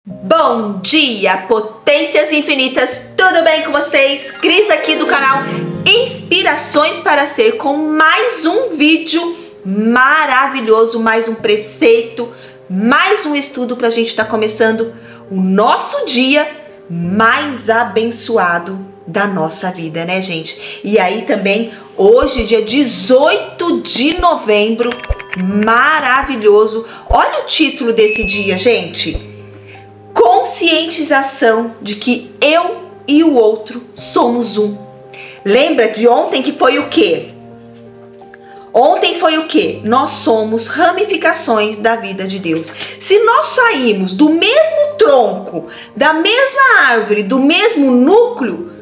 Bom dia, potências infinitas, tudo bem com vocês? Cris aqui do canal Inspirações para Ser, com mais um vídeo maravilhoso, mais um preceito, mais um estudo para a gente estar começando o nosso dia mais abençoado da nossa vida, né, gente? E aí também, hoje, dia 18 de novembro, maravilhoso. Olha o título desse dia, gente. Conscientização de que eu e o outro somos um. Lembra de ontem que foi o quê? Ontem foi o quê? Nós somos ramificações da vida de Deus. Se nós saímos do mesmo tronco, da mesma árvore, do mesmo núcleo,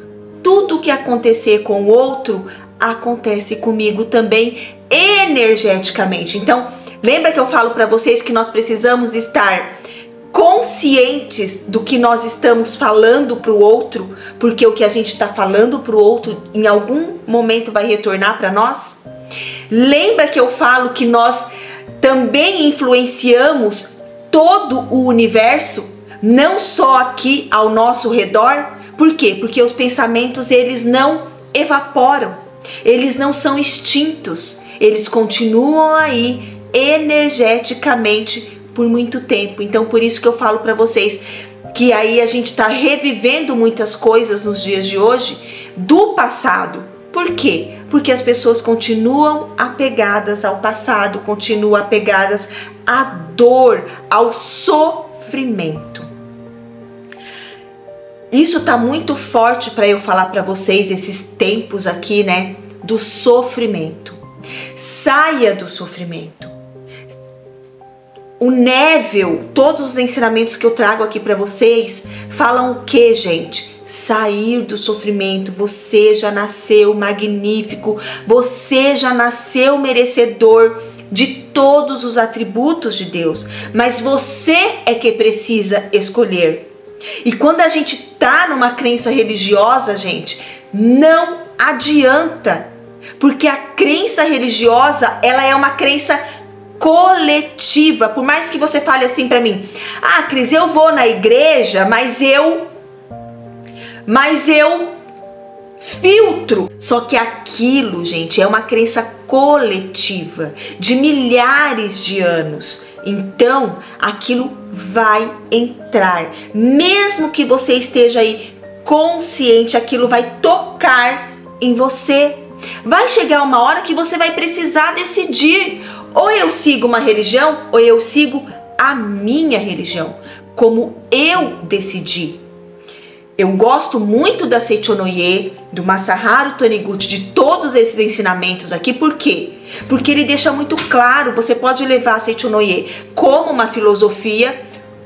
tudo que acontecer com o outro acontece comigo também energeticamente. Então, lembra que eu falo para vocês que nós precisamos estar conscientes do que nós estamos falando para o outro, porque o que a gente está falando para o outro em algum momento vai retornar para nós? Lembra que eu falo que nós também influenciamos todo o universo, não só aqui ao nosso redor? Por quê? Porque os pensamentos, eles não evaporam, eles não são extintos, eles continuam aí energeticamente por muito tempo. Então, por isso que eu falo para vocês que aí a gente está revivendo muitas coisas nos dias de hoje do passado. Por quê? Porque as pessoas continuam apegadas ao passado, continuam apegadas à dor, ao sofrimento. Isso tá muito forte para eu falar para vocês esses tempos aqui, né, do sofrimento. Saia do sofrimento. O Neville, todos os ensinamentos que eu trago aqui para vocês falam o que, gente? Sair do sofrimento. Você já nasceu magnífico, você já nasceu merecedor de todos os atributos de Deus, mas você é que precisa escolher. E quando a gente tá numa crença religiosa, gente, não adianta, porque a crença religiosa, ela é uma crença coletiva. Por mais que você fale assim pra mim: ah, Cris, eu vou na igreja, mas eu filtro. Só que aquilo, gente, é uma crença coletiva de milhares de anos. Então, aquilo vai entrar. Mesmo que você esteja aí consciente, aquilo vai tocar em você. Vai chegar uma hora que você vai precisar decidir: ou eu sigo uma religião, ou eu sigo a minha religião, como eu decidi. Eu gosto muito da Seichonoye, do Masaharu Taniguchi, de todos esses ensinamentos aqui. Por quê? Porque ele deixa muito claro, você pode levar a Seichonoye como uma filosofia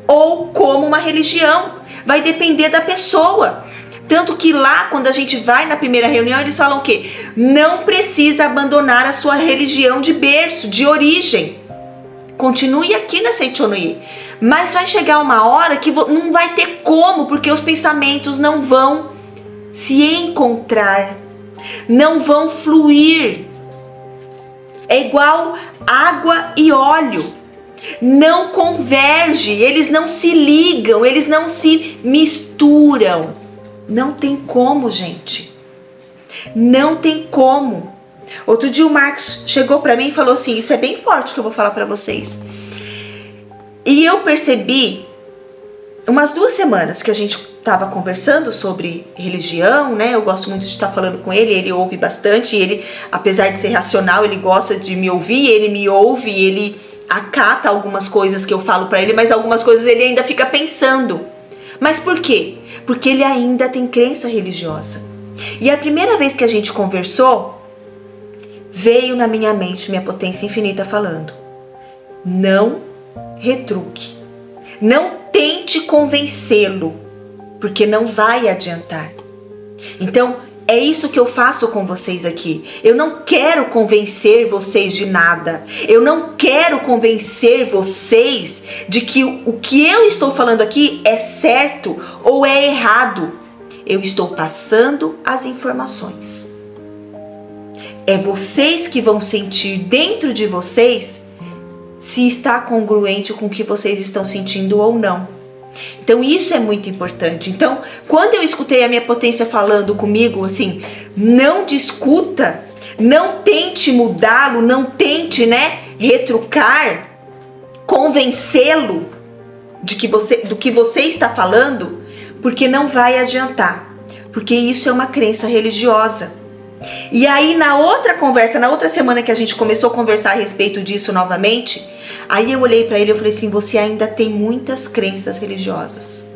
ou como uma religião. Vai depender da pessoa. Tanto que lá, quando a gente vai na primeira reunião, eles falam o quê? Não precisa abandonar a sua religião de berço, de origem. Continue aqui na Seichonoye. Mas vai chegar uma hora que não vai ter como, porque os pensamentos não vão se encontrar, não vão fluir. É igual água e óleo. Não converge, eles não se ligam, eles não se misturam. Não tem como, gente. Não tem como. Outro dia o Marcos chegou pra mim e falou assim: isso é bem forte que eu vou falar pra vocês. E eu percebi, umas 2 semanas que a gente tava conversando sobre religião, né? Eu gosto muito de estar falando com ele, ele ouve bastante. Ele, apesar de ser racional, ele gosta de me ouvir, ele me ouve, ele acata algumas coisas que eu falo pra ele, mas algumas coisas ele ainda fica pensando. Mas por quê? Porque ele ainda tem crença religiosa. E a primeira vez que a gente conversou, veio na minha mente minha potência infinita falando: não retruque, não tente convencê-lo, porque não vai adiantar. Então, é isso que eu faço com vocês aqui. Eu não quero convencer vocês de nada. Eu não quero convencer vocês de que o que eu estou falando aqui é certo ou é errado. Eu estou passando as informações. É vocês que vão sentir dentro de vocês se está congruente com o que vocês estão sentindo ou não. Então isso é muito importante. Então, quando eu escutei a minha potência falando comigo assim, não discuta, não tente mudá-lo, não tente, retrucar, convencê-lo do que você está falando, porque não vai adiantar, porque isso é uma crença religiosa. E aí na outra conversa, na outra semana que a gente começou a conversar a respeito disso novamente, aí eu olhei para ele e falei assim, você ainda tem muitas crenças religiosas.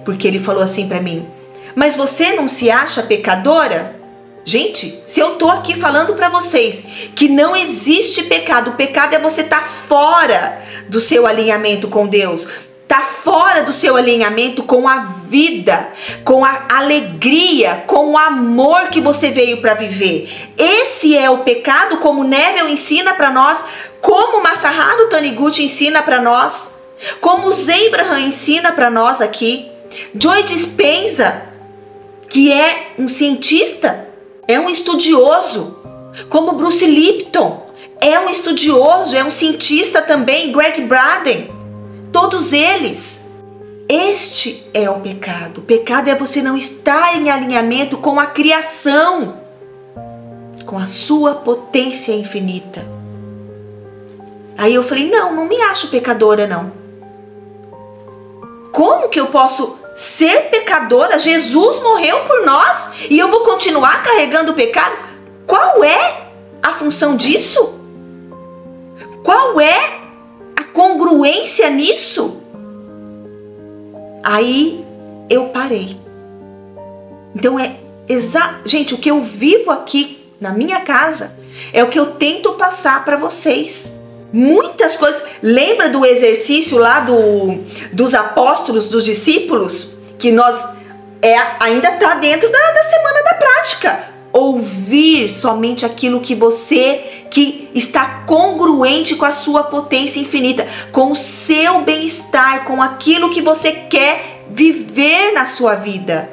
Porque ele falou assim para mim, mas você não se acha pecadora? Gente, se eu tô aqui falando para vocês que não existe pecado, o pecado é você estar fora do seu alinhamento com Deus, tá fora do seu alinhamento com a vida, com a alegria, com o amor que você veio para viver. Esse é o pecado, como Neville ensina para nós, como Masaharu Taniguchi ensina para nós, como Abraham ensina para nós aqui. Joe Dispenza, que é um cientista, é um estudioso, como Bruce Lipton, é um estudioso, é um cientista também, Greg Braden. Todos eles. Este é o pecado. O pecado é você não estar em alinhamento com a criação, com a sua potência infinita. Aí eu falei, não me acho pecadora não. Como que eu posso ser pecadora? Jesus morreu por nós e eu vou continuar carregando o pecado? Qual é a função disso? Qual é a congruência nisso? Aí eu parei. Então gente, o que eu vivo aqui na minha casa é o que eu tento passar para vocês. Muitas coisas. Lembra do exercício lá dos apóstolos, dos discípulos, que nós ainda está dentro da semana da prática. Ouvir somente aquilo que está congruente com a sua potência infinita, com o seu bem-estar, com aquilo que você quer viver na sua vida.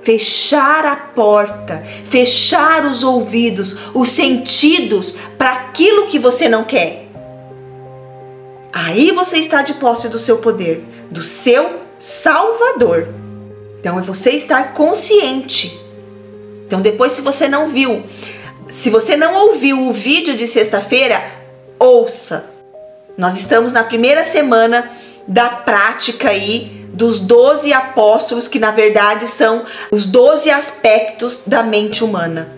Fechar a porta, fechar os ouvidos, os sentidos para aquilo que você não quer. Aí você está de posse do seu poder, do seu Salvador. Então é você estar consciente. Então depois, se você não ouviu o vídeo de sexta-feira, ouça. Nós estamos na primeira semana da prática aí dos 12 apóstolos, que na verdade são os 12 aspectos da mente humana,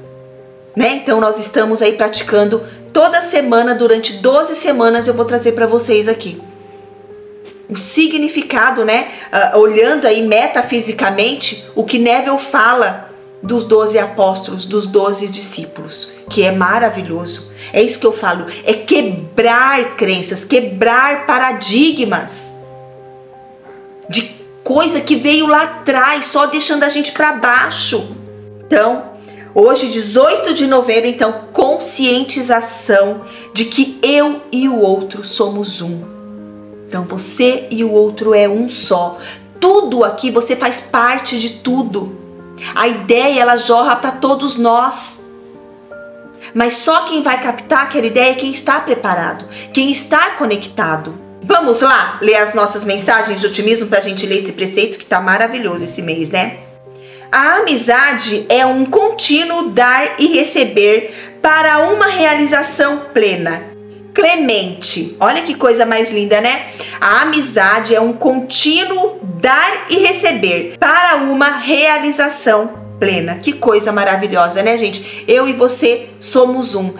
Então nós estamos aí praticando toda semana, durante 12 semanas eu vou trazer para vocês aqui o significado, olhando aí metafisicamente o que Neville fala dos 12 apóstolos, dos 12 discípulos, que é maravilhoso. É isso que eu falo, é quebrar crenças, quebrar paradigmas de coisa que veio lá atrás, só deixando a gente para baixo. Então, hoje, 18 de novembro, então, conscientização de que eu e o outro somos um. Então, você e o outro é um só. Tudo aqui, você faz parte de tudo. A ideia, ela jorra para todos nós. Mas só quem vai captar aquela ideia é quem está preparado, quem está conectado. Vamos lá ler as nossas mensagens de otimismo para a gente ler esse preceito que está maravilhoso esse mês, A amizade é um contínuo dar e receber para uma realização plena. Clemente, olha que coisa mais linda, A amizade é um contínuo dar e receber para uma realização plena. Que coisa maravilhosa, gente? Eu e você somos um.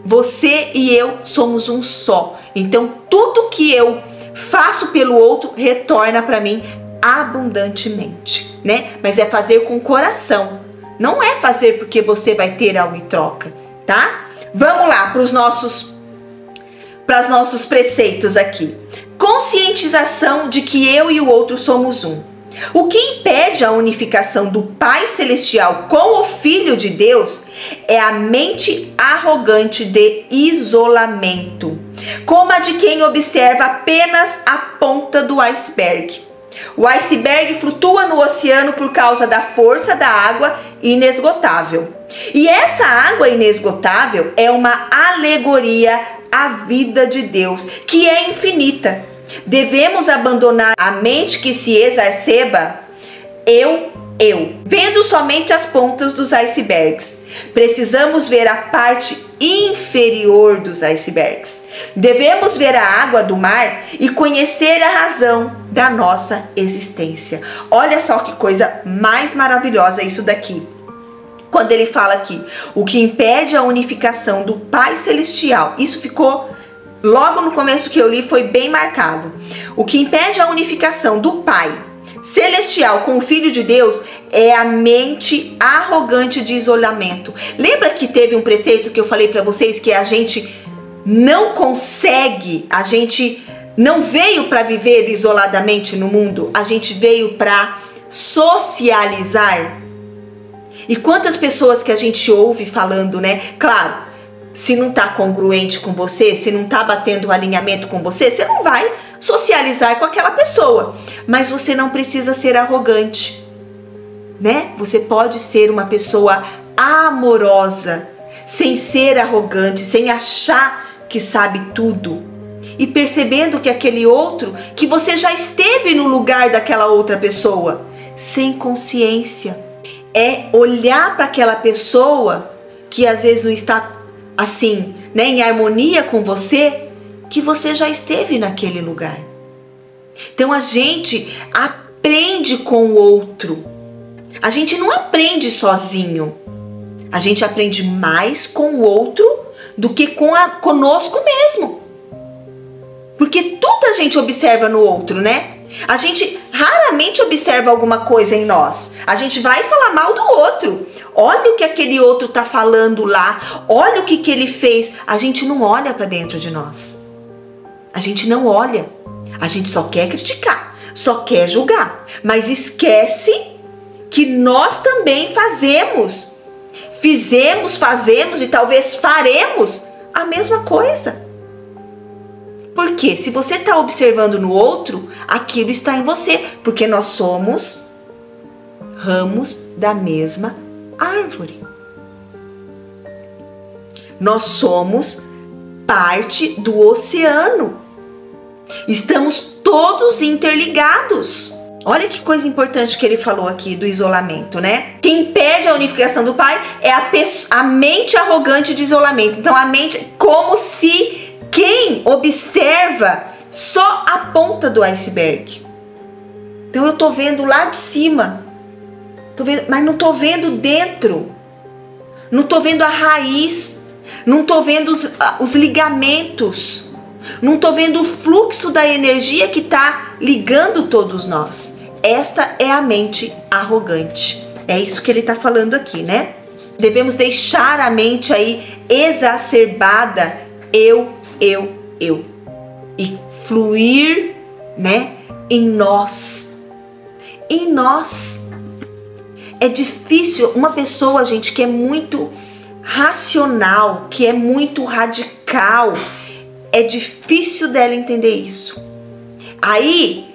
Você e eu somos um só. Então, tudo que eu faço pelo outro retorna para mim abundantemente, Mas é fazer com o coração. Não é fazer porque você vai ter algo em troca, tá? Vamos lá para os nossos preceitos aqui. Conscientização de que eu e o outro somos um. O que impede a unificação do Pai Celestial com o Filho de Deus é a mente arrogante de isolamento, como a de quem observa apenas a ponta do iceberg. O iceberg flutua no oceano por causa da força da água inesgotável. E essa água inesgotável é uma alegoria à vida de Deus, que é infinita. Devemos abandonar a mente que se exacerba, eu, vendo somente as pontas dos icebergs. Precisamos ver a parte inferior dos icebergs. Devemos ver a água do mar e conhecer a razão da nossa existência. Olha só que coisa mais maravilhosa isso daqui. Quando ele fala aqui, o que impede a unificação do Pai Celestial, isso ficou logo no começo que eu li, foi bem marcado. O que impede a unificação do Pai Celestial com o Filho de Deus é a mente arrogante de isolamento. Lembra que teve um preceito que eu falei para vocês que a gente não consegue, a gente não veio para viver isoladamente no mundo, a gente veio para socializar. E quantas pessoas que a gente ouve falando, né? Claro, se não tá congruente com você, se não tá batendo o alinhamento com você, você não vai socializar com aquela pessoa. Mas você não precisa ser arrogante, né? Você pode ser uma pessoa amorosa, sem ser arrogante, sem achar que sabe tudo. E percebendo que aquele outro, que você já esteve no lugar daquela outra pessoa, sem consciência. É olhar para aquela pessoa que às vezes não está assim, né, em harmonia com você, que você já esteve naquele lugar. Então a gente aprende com o outro. A gente não aprende sozinho. A gente aprende mais com o outro do que conosco mesmo. Porque tudo a gente observa no outro, né? A gente raramente observa alguma coisa em nós. A gente vai falar mal do outro. Olha o que aquele outro tá falando lá. Olha o que ele fez. A gente não olha para dentro de nós. A gente não olha. A gente só quer criticar, só quer julgar. Mas esquece que nós também fizemos e talvez faremos a mesma coisa. Porque se você está observando no outro, aquilo está em você. Porque nós somos ramos da mesma árvore. Nós somos parte do oceano. Estamos todos interligados. Olha que coisa importante que ele falou aqui do isolamento, né? Quem impede a unificação do Pai é a mente arrogante de isolamento. Então a mente, como se quem observa só a ponta do iceberg. Então eu tô vendo lá de cima, mas não tô vendo dentro. Não tô vendo a raiz, não tô vendo os ligamentos, não tô vendo o fluxo da energia que tá ligando todos nós. Esta é a mente arrogante. É isso que ele tá falando aqui, né? Devemos deixar a mente aí exacerbada, eu, e fluir, né, em nós. Em nós. É difícil uma pessoa, gente, que é muito racional, que é muito radical, é difícil dela entender isso. Aí,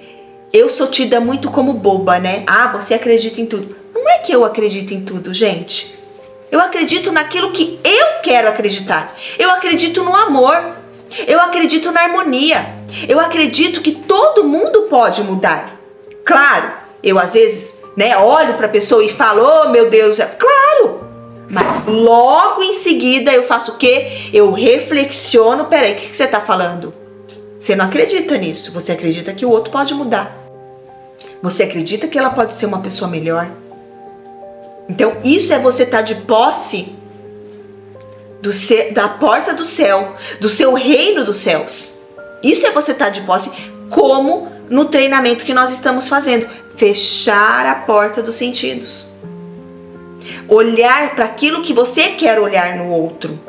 eu sou tida muito como boba, né? Ah, você acredita em tudo. Não é que eu acredito em tudo, gente. Eu acredito naquilo que eu quero acreditar. Eu acredito no amor. Eu acredito na harmonia. Eu acredito que todo mundo pode mudar. Claro, eu às vezes, né, olho para a pessoa e falo, oh meu Deus, claro. Mas logo em seguida eu faço o quê? Eu reflexiono, peraí, o que você está falando? Você não acredita nisso, você acredita que o outro pode mudar. Você acredita que ela pode ser uma pessoa melhor. Então isso é você estar de posse da porta do céu, do seu reino dos céus. Isso é você estar de posse, como no treinamento que nós estamos fazendo. Fechar a porta dos sentidos. Olhar para aquilo que você quer olhar no outro.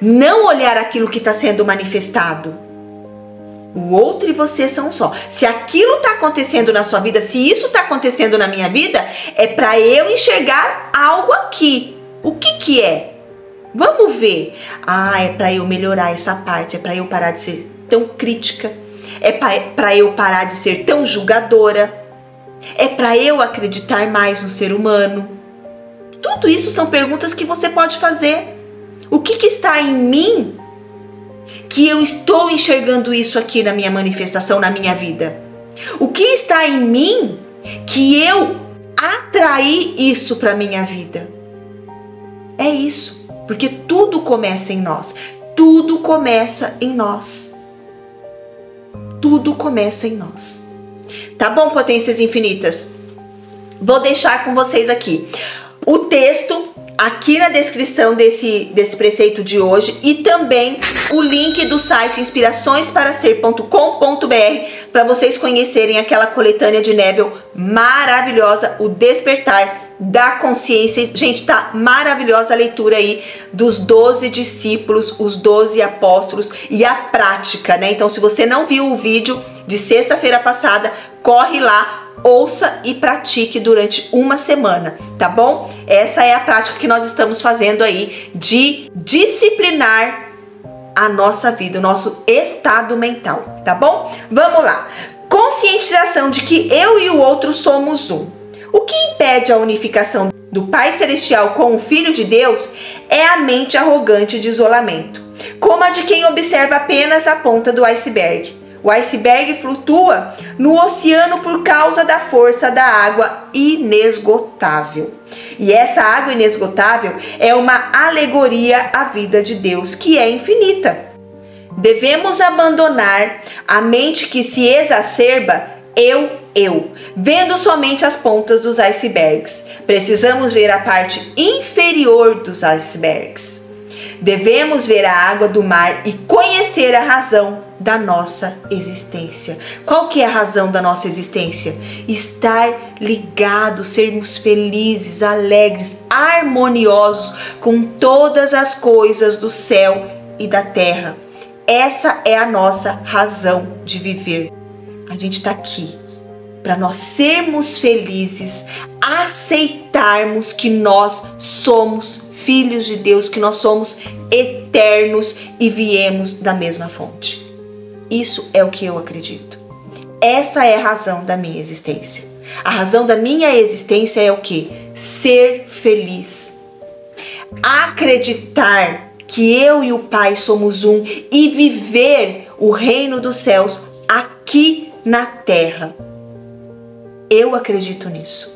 Não olhar aquilo que está sendo manifestado. O outro e você são um só. Se aquilo está acontecendo na sua vida, se isso está acontecendo na minha vida, é para eu enxergar algo aqui. O que que é? Vamos ver. Ah, é para eu melhorar essa parte, é para eu parar de ser tão crítica, é para eu parar de ser tão julgadora, é para eu acreditar mais no ser humano. Tudo isso são perguntas que você pode fazer. O que que está em mim que eu estou enxergando isso aqui na minha manifestação, na minha vida? O que está em mim que eu atraí isso para minha vida? É isso, porque tudo começa em nós. Tudo começa em nós. Tudo começa em nós. Tá bom, potências infinitas? Vou deixar com vocês aqui o texto aqui na descrição desse preceito de hoje e também o link do site inspiraçõesparaser.com.br para vocês conhecerem aquela coletânea de Neville maravilhosa, O Despertar da Consciência. Gente, tá maravilhosa a leitura aí dos 12 discípulos, os 12 apóstolos e a prática, né? Então, se você não viu o vídeo de sexta-feira passada, corre lá, ouça e pratique durante uma semana, tá bom? Essa é a prática que nós estamos fazendo aí de disciplinar a nossa vida, o nosso estado mental, tá bom? Vamos lá. Conscientização de que eu e o outro somos um. O que impede a unificação do Pai Celestial com o Filho de Deus é a mente arrogante de isolamento, como a de quem observa apenas a ponta do iceberg. O iceberg flutua no oceano por causa da força da água inesgotável. E essa água inesgotável é uma alegoria à vida de Deus, que é infinita. Devemos abandonar a mente que se exacerba eu, vendo somente as pontas dos icebergs. Precisamos ver a parte inferior dos icebergs. Devemos ver a água do mar e conhecer a razão da nossa existência. Qual que é a razão da nossa existência? Estar ligados, sermos felizes, alegres, harmoniosos com todas as coisas do céu e da terra. Essa é a nossa razão de viver. A gente está aqui para nós sermos felizes, aceitarmos que nós somos filhos de Deus, que nós somos eternos e viemos da mesma fonte. Isso é o que eu acredito. Essa é a razão da minha existência. A razão da minha existência é o quê? Ser feliz. Acreditar que eu e o Pai somos um e viver o reino dos céus aqui na terra. Eu acredito nisso.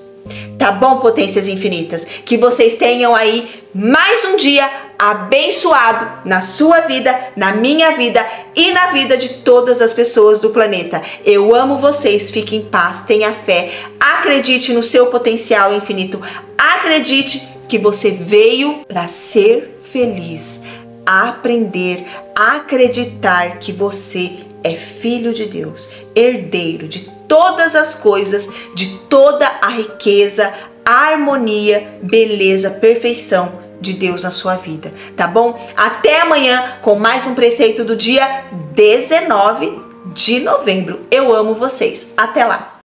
Tá bom, potências infinitas? Que vocês tenham aí mais um dia abençoado na sua vida, na minha vida e na vida de todas as pessoas do planeta. Eu amo vocês, fique em paz, tenha fé, acredite no seu potencial infinito, acredite que você veio para ser feliz, aprender, acreditar que você é filho de Deus, herdeiro de todas as coisas, de toda a riqueza, harmonia, beleza, perfeição de Deus na sua vida, tá bom? Até amanhã com mais um preceito do dia 19 de novembro. Eu amo vocês. Até lá!